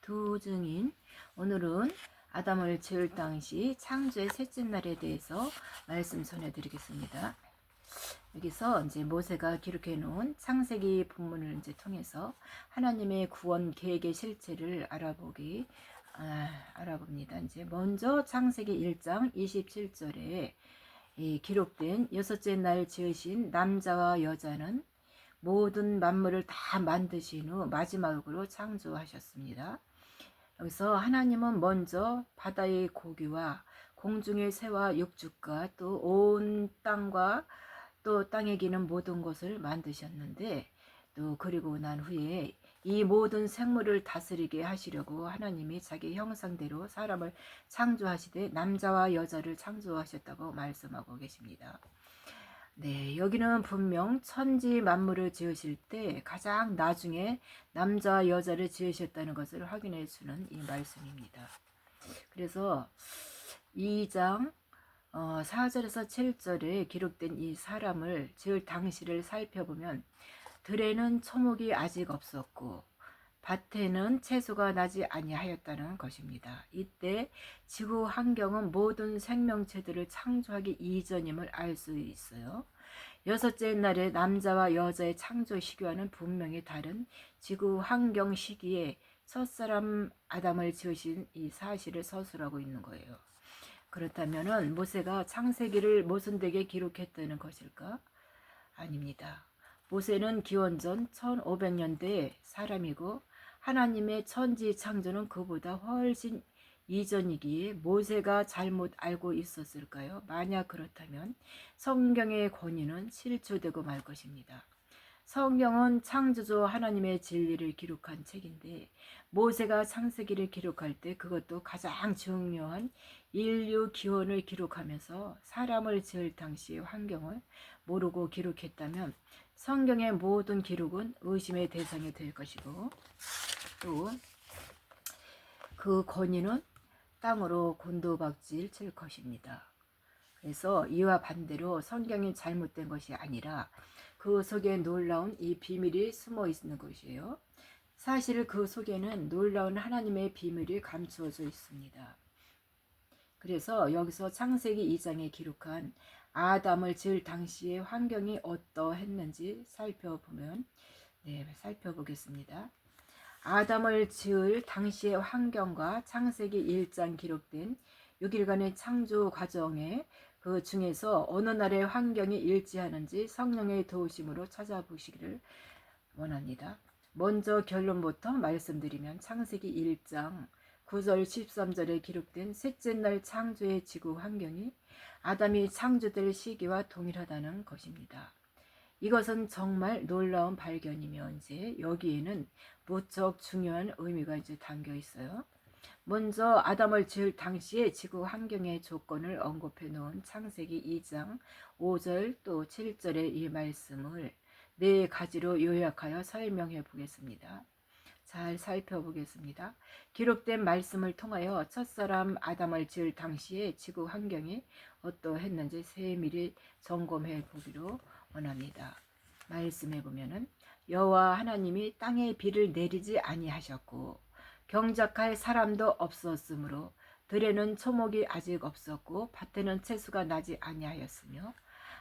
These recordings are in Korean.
두 증인. 오늘은 아담을 지을 당시 창조의 셋째 날에 대해서 말씀 전해드리겠습니다. 여기서 이제 모세가 기록해 놓은 창세기 본문을 이제 통해서 하나님의 구원 계획의 실체를 알아봅니다. 이제 먼저 창세기 1장 27절에 기록된 여섯째 날 지으신 남자와 여자는 모든 만물을 다 만드신 후 마지막으로 창조하셨습니다. 여기서 하나님은 먼저 바다의 고기와 공중의 새와 육축과 또 온 땅과 또 땅에 기는 모든 것을 만드셨는데, 또 그리고 난 후에 이 모든 생물을 다스리게 하시려고 하나님이 자기 형상대로 사람을 창조하시되 남자와 여자를 창조하셨다고 말씀하고 계십니다. 네, 여기는 분명 천지 만물을 지으실 때 가장 나중에 남자와 여자를 지으셨다는 것을 확인해 주는 이 말씀입니다. 그래서 2장 4절에서 7절에 기록된 이 사람을 지을 당시를 살펴보면, 들에는 초목이 아직 없었고 밭에는 채소가 나지 아니하였다는 것입니다. 이때 지구 환경은 모든 생명체들을 창조하기 이전임을 알 수 있어요. 여섯째 날에 남자와 여자의 창조 시기와는 분명히 다른 지구 환경 시기에 첫사람 아담을 지으신 이 사실을 서술하고 있는 거예요. 그렇다면 모세가 창세기를 모순되게 기록했다는 것일까? 아닙니다. 모세는 기원전 1500년대의 사람이고 하나님의 천지 창조는 그보다 훨씬 이전이기에 모세가 잘못 알고 있었을까요? 만약 그렇다면 성경의 권위는 실추되고 말 것입니다. 성경은 창조주 하나님의 진리를 기록한 책인데, 모세가 창세기를 기록할 때 그것도 가장 중요한 인류 기원을 기록하면서 사람을 지을 당시의 환경을 모르고 기록했다면 성경의 모든 기록은 의심의 대상이 될 것이고, 또 그 권위는 땅으로 곤두박질 칠 것입니다. 그래서 이와 반대로 성경이 잘못된 것이 아니라 그 속에 놀라운 이 비밀이 숨어 있는 것이에요. 사실 그 속에는 놀라운 하나님의 비밀이 감추어져 있습니다. 그래서 여기서 창세기 2장에 기록한 아담을 지을 당시의 환경이 어떠했는지 살펴보겠습니다. 아담을 지을 당시의 환경과 창세기 1장 기록된 6일간의 창조 과정에 그 중에서 어느 날의 환경이 일치하는지 성령의 도우심으로 찾아보시기를 원합니다. 먼저 결론부터 말씀드리면 창세기 1장 9절 13절에 기록된 셋째 날 창조의 지구 환경이 아담이 창조될 시기와 동일하다는 것입니다. 이것은 정말 놀라운 발견이며 이제 여기에는 무척 중요한 의미가 이제 담겨 있어요. 먼저 아담을 지을 당시의 지구 환경의 조건을 언급해 놓은 창세기 2장 5절 또 7절의 이 말씀을 네 가지로 요약하여 설명해 보겠습니다. 잘 살펴보겠습니다. 기록된 말씀을 통하여 첫사람 아담을 지을 당시의 지구 환경이 어떠했는지 세밀히 점검해 보기로 원합니다. 말씀해 보면은, 여호와 하나님이 땅에 비를 내리지 아니하셨고 경작할 사람도 없었으므로 들에는 초목이 아직 없었고 밭에는 채소가 나지 아니하였으며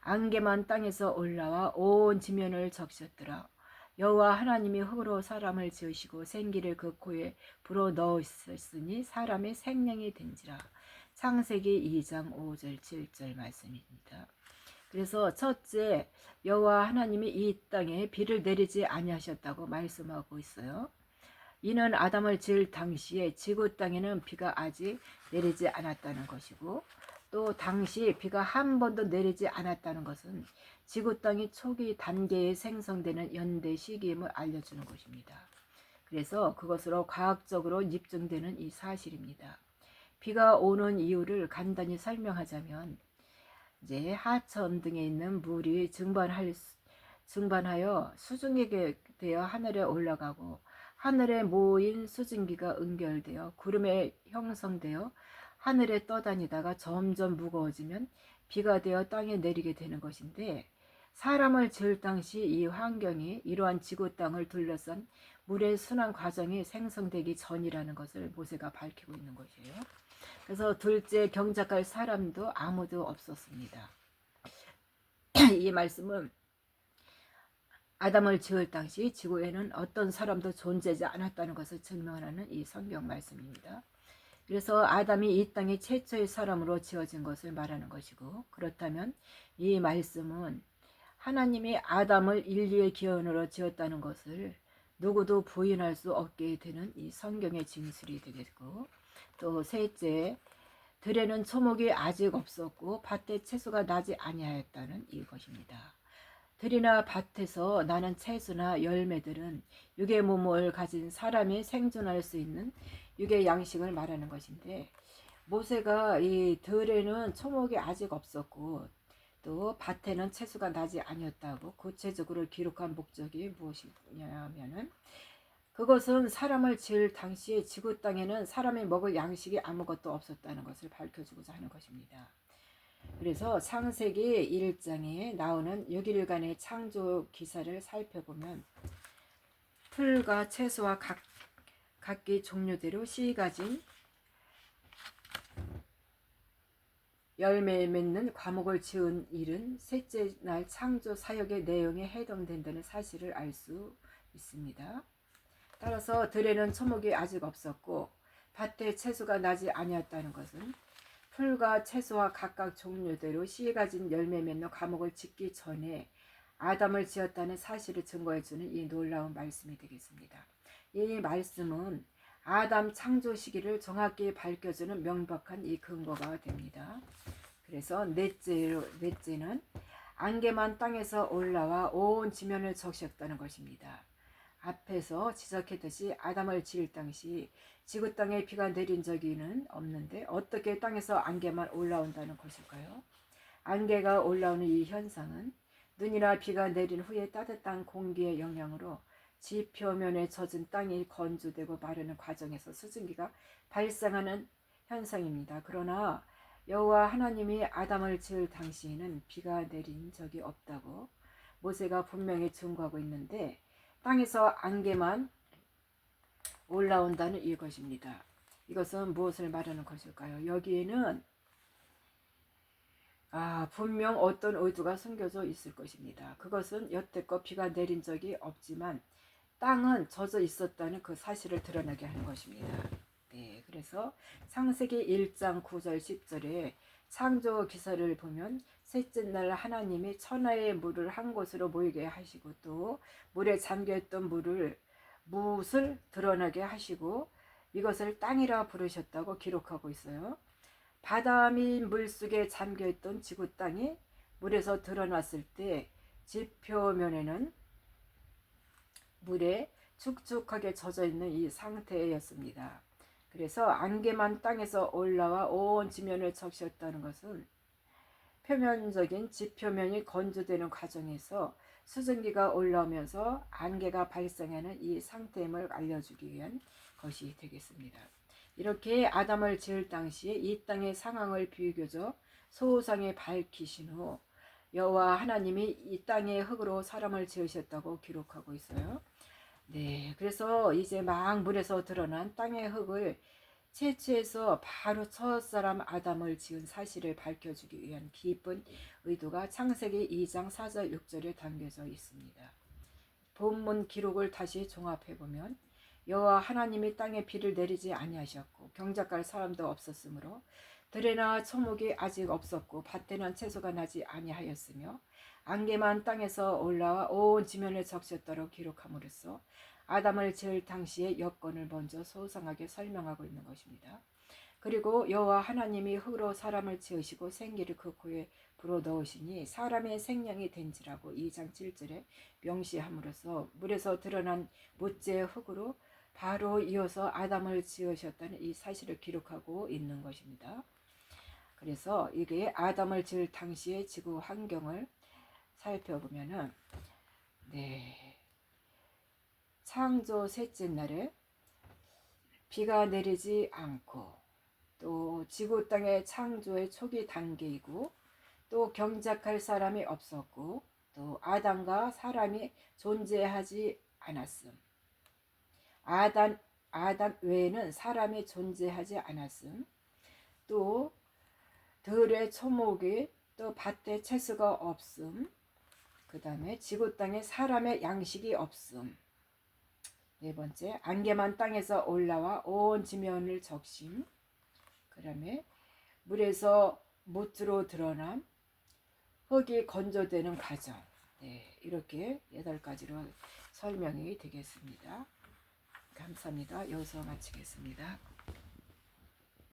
안개만 땅에서 올라와 온 지면을 적셨더라. 여호와 하나님이 흙으로 사람을 지으시고 생기를 그 코에 불어 넣으셨으니 사람의 생명이 된지라. 창세기 2장 5절 7절 말씀입니다. 그래서 첫째, 여호와 하나님이 이 땅에 비를 내리지 아니하셨다고 말씀하고 있어요. 이는 아담을 지을 당시에 지구 땅에는 비가 아직 내리지 않았다는 것이고, 또 당시 비가 한 번도 내리지 않았다는 것은 지구 땅이 초기 단계에 생성되는 연대 시기임을 알려주는 것입니다. 그래서 그것으로 과학적으로 입증되는 이 사실입니다. 비가 오는 이유를 간단히 설명하자면, 이제 하천 등에 있는 물이 증반하여 수증기가 되어 하늘에 올라가고, 하늘에 모인 수증기가 응결되어 구름에 형성되어 하늘에 떠다니다가 점점 무거워지면 비가 되어 땅에 내리게 되는 것인데, 사람을 지을 당시 이 환경이 이러한 지구 땅을 둘러싼 물의 순환 과정이 생성되기 전이라는 것을 모세가 밝히고 있는 것이에요. 그래서 둘째 경작할 사람도 아무도 없었습니다. 이 말씀은 아담을 지을 당시 지구에는 어떤 사람도 존재하지 않았다는 것을 증명하는 이 성경 말씀입니다. 그래서 아담이 이 땅의 최초의 사람으로 지어진 것을 말하는 것이고, 그렇다면 이 말씀은 하나님이 아담을 인류의 기원으로 지었다는 것을 누구도 부인할 수 없게 되는 이 성경의 진술이 되겠고, 또 셋째, 들에는 초목이 아직 없었고 밭에 채소가 나지 아니하였다는 이것입니다. 들이나 밭에서 나는 채소나 열매들은 육의 몸을 가진 사람이 생존할 수 있는 육의 양식을 말하는 것인데, 모세가 이 들에는 초목이 아직 없었고 또 밭에는 채소가 나지 아니었다고 구체적으로 기록한 목적이 무엇이냐면은, 그것은 사람을 지을 당시에 지구 땅에는 사람이 먹을 양식이 아무것도 없었다는 것을 밝혀주고자 하는 것입니다. 그래서 창세기 1장에 나오는 6일간의 창조 기사를 살펴보면, 풀과 채소와 각기 종류대로 씨 가진 열매 맺는 과목을 지은 일은 셋째 날 창조 사역의 내용에 해당된다는 사실을 알 수 있습니다. 따라서 들에는 초목이 아직 없었고 밭에 채소가 나지 아니었다는 것은 풀과 채소와 각각 종류대로 씨 가진 열매 맺는 과목을 짓기 전에 아담을 지었다는 사실을 증거해주는 이 놀라운 말씀이 되겠습니다. 이 말씀은 아담 창조 시기를 정확히 밝혀주는 명백한 이 근거가 됩니다. 그래서 넷째는 안개만 땅에서 올라와 온 지면을 적셨다는 것입니다. 앞에서 지적했듯이 아담을 지을 당시 지구 땅에 비가 내린 적이는 없는데 어떻게 땅에서 안개만 올라온다는 것일까요? 안개가 올라오는 이 현상은 눈이나 비가 내린 후에 따뜻한 공기의 영향으로 지 표면에 젖은 땅이 건조되고 마르는 과정에서 수증기가 발생하는 현상입니다. 그러나 여호와 하나님이 아담을 지을 당시에는 비가 내린 적이 없다고 모세가 분명히 증거하고 있는데, 땅에서 안개만 올라온다는 이것입니다. 이것은 무엇을 말하는 것일까요? 여기에는 분명 어떤 의도가 숨겨져 있을 것입니다. 그것은 여태껏 비가 내린 적이 없지만 땅은 젖어 있었다는 그 사실을 드러나게 하는 것입니다. 네, 그래서 창세기 1장 9절 10절에 창조 기사를 보면 셋째 날 하나님이 천하의 물을 한 곳으로 모이게 하시고 또 물에 잠겨있던 무엇을 드러나게 하시고 이것을 땅이라 부르셨다고 기록하고 있어요. 바다 및 물속에 잠겨있던 지구 땅이 물에서 드러났을 때 지표면에는 물에 축축하게 젖어있는 이 상태였습니다. 그래서 안개만 땅에서 올라와 온 지면을 적셨다는 것은 표면적인 지표면이 건조되는 과정에서 수증기가 올라오면서 안개가 발생하는 이 상태임을 알려주기 위한 것이 되겠습니다. 이렇게 아담을 지을 당시에 이 땅의 상황을 비교적 소상히 밝히신 후 여호와 하나님이 이 땅의 흙으로 사람을 지으셨다고 기록하고 있어요. 네, 그래서 이제 막 물에서 드러난 땅의 흙을 채취해서 바로 첫사람 아담을 지은 사실을 밝혀주기 위한 깊은 의도가 창세기 2장 4절 6절에 담겨져 있습니다. 본문 기록을 다시 종합해보면 여호와 하나님이 땅에 비를 내리지 아니하셨고 경작할 사람도 없었으므로 들에나 초목이 아직 없었고 밭에는 채소가 나지 아니하였으며 안개만 땅에서 올라와 온 지면을 적셨다고 기록함으로써 아담을 지을 당시의 여건을 먼저 소상하게 설명하고 있는 것입니다. 그리고 여호와 하나님이 흙으로 사람을 지으시고 생기를 그 코에 불어넣으시니 사람의 생명이 된지라고 2장 7절에 명시함으로써 물에서 드러난 무째 흙으로 바로 이어서 아담을 지으셨다는 이 사실을 기록하고 있는 것입니다. 그래서 이게 아담을 지을 당시의 지구 환경을 살펴보면은 창조 셋째 날에 비가 내리지 않고 또 지구 땅의 창조의 초기 단계이고 또 경작할 사람이 없었고 또 아담과 사람이 존재하지 않았음. 아담 외에는 사람이 존재하지 않았음. 또 들의 초목이 또 밭에 채소가 없음. 그 다음에 지구 땅에 사람의 양식이 없음. 네 번째, 안개만 땅에서 올라와 온 지면을 적심. 그 다음에 물에서 무트로 드러남. 흙이 건조되는 과정. 네, 이렇게 8가지로 설명이 되겠습니다. 감사합니다. 여기서 마치겠습니다.